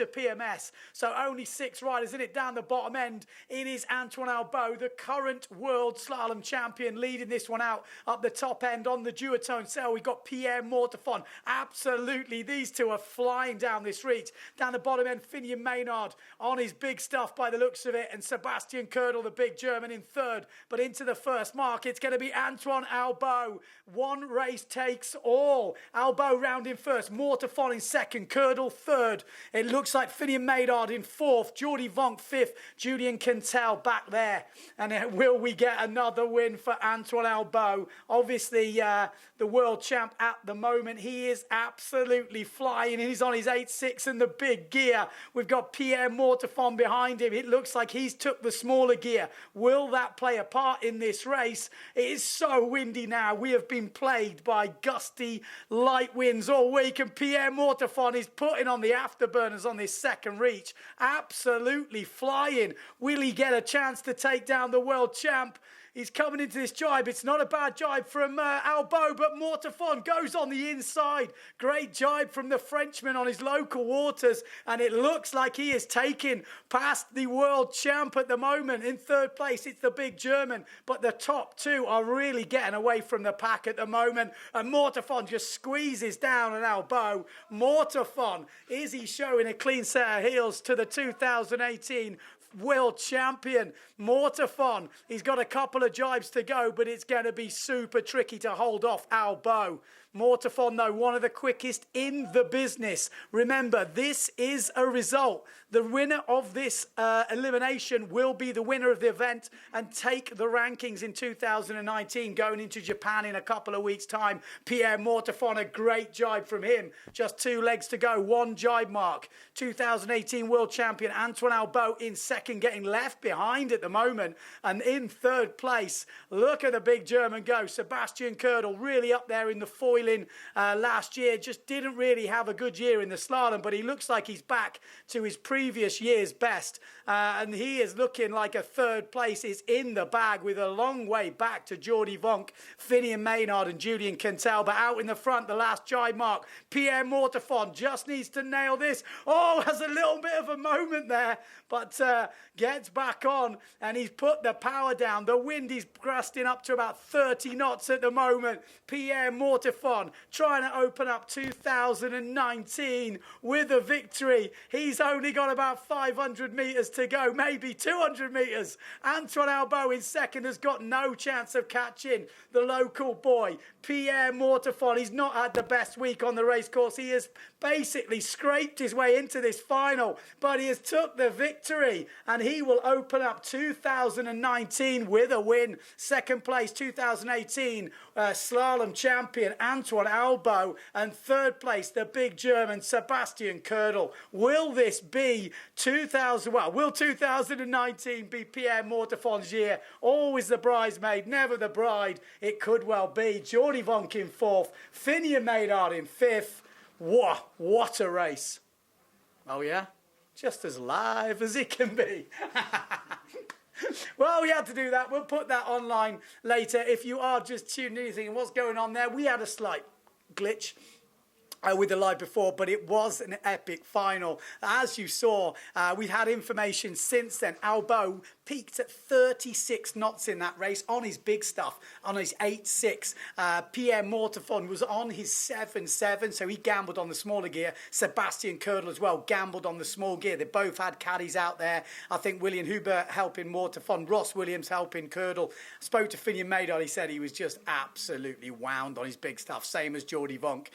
after PMS. So only 6 riders in it down the bottom end. It is Antoine Albo, the current world slalom champion, leading this one out up the top end on the duotone cell. We've got Pierre Mortefon. Absolutely, these two are flying down this reach. Down the bottom end, Finian Maynard on his big stuff by the looks of it, and Sebastian Ködel, the big German, in third. But into the first mark, it's going to be Antoine Albo. One race takes all. Albo round in first, Mortefon in second, Ködel third. It looks like Finian Maynard in fourth, Jordi Vonk fifth, Julian Quintel back there. And will we get another win for Antoine Albo? Obviously, the world champ at the moment. He is absolutely flying. He's on his 8.6 in the big gear. We've got Pierre Mortefon behind him. It looks like he's took the smaller gear. Will that play a part in this race? It is so windy now. We have been plagued by gusty light winds all week, and Pierre Mortefon is putting on the afterburners on this second reach. Absolutely flying. Will he get a chance to take down the world champ? He's coming into this jibe. It's not a bad jibe from Albo, but Mortefon goes on the inside. Great jibe from the Frenchman on his local waters, and it looks like he is taking past the world champ at the moment. In third place, it's the big German, but the top two are really getting away from the pack at the moment, and Mortefon just squeezes down an Albo. Mortefon, is he showing a clean set of heels to the 2018 world champion? Mortefon, he's got a couple of jibes to go, but it's going to be super tricky to hold off Albo. Mortefon, though, one of the quickest in the business. Remember, this is a result. The winner of this elimination will be the winner of the event and take the rankings in 2019, going into Japan in a couple of weeks' time. Pierre Mortefon, a great jibe from him. Just 2 legs to go, 1 jibe mark. 2018 world champion Antoine Albo in second, getting left behind at the moment. And in third place, look at the big German go. Sebastian Ködel, really up there in the foiling last year. Just didn't really have a good year in the slalom, but he looks like he's back to his previous year's best. And he is looking like a third place is in the bag, with a long way back to Jordi Vonk, Finian Maynard and Julian Quintel. But out in the front, the last jibe mark, Pierre Mortefon just needs to nail this. Oh, has a little bit of a moment there, but gets back on, and he's put the power down. The wind is gusting up to about 30 knots at the moment. Pierre Mortefon trying to open up 2019 with a victory. He's only got about 500 metres to go, maybe 200 metres. Antoine Albo in second has got no chance of catching the local boy, Pierre Mortefon. He's not had the best week on the race course. He has basically scraped his way into this final, but he has took the victory, and he will open up 2019 with a win. Second place, 2018 slalom champion Antoine Albo, and third place, the big German Sebastian Ködel. Will this be will 2019 be Pierre Mortefon's year? Always the bridesmaid, never the bride. It could well be. Jordi Vonk in fourth, Finian Maynard in fifth. What a race. Oh yeah? Just as live as it can be. Well, we had to do that. We'll put that online later. If you are just tuning in and thinking, what's going on there? We had a slight glitch with the live before, but it was an epic final. As you saw, we've had information since then. Albo peaked at 36 knots in that race on his big stuff, on his 8.6. Pierre Mortefon was on his 7.7, so he gambled on the smaller gear. Sebastian Ködel as well gambled on the small gear. They both had caddies out there. I think William Huber helping Mortefon, Ross Williams helping Ködel. Spoke to Finian Maynard. He said he was just absolutely wound on his big stuff, same as Jordi Vonk.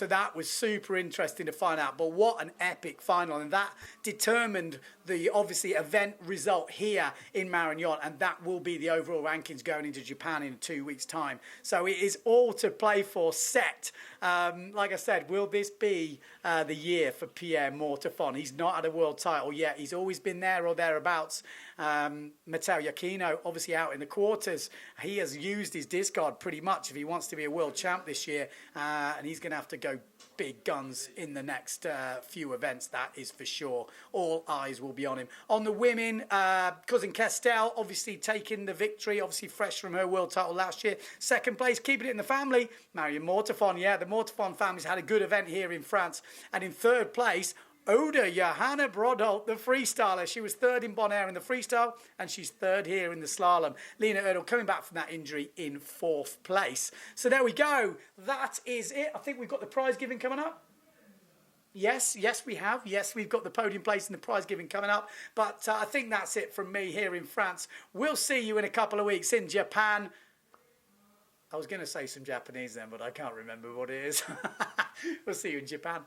So that was super interesting to find out. But what an epic final, and that determined the obviously event result here in Marignane, and that will be the overall rankings going into Japan in 2 weeks' time. So it is all to play for. Set. Like I said, will this be the year for Pierre Mortefon? He's not had a world title yet. He's always been there or thereabouts. Matteo Iachino, obviously out in the quarters. He has used his discard pretty much if he wants to be a world champ this year, and he's going to have to go big guns in the next few events, that is for sure. All eyes will be on him. On the women, Cousin Kestel obviously taking the victory, obviously fresh from her world title last year. Second place, keeping it in the family, Marignane Mortefon. Yeah, the Mortefon family's had a good event here in France. And in third place, Oda Johanna Brodolt, the freestyler. She was third in Bonaire in the freestyle, and she's third here in the slalom. Lena Erdl coming back from that injury in fourth place. So there we go. That is it. I think we've got the prize giving coming up. Yes, we have. Yes, we've got the podium place and the prize giving coming up. But I think that's it from me here in France. We'll see you in a couple of weeks in Japan. I was going to say some Japanese then, but I can't remember what it is. We'll see you in Japan.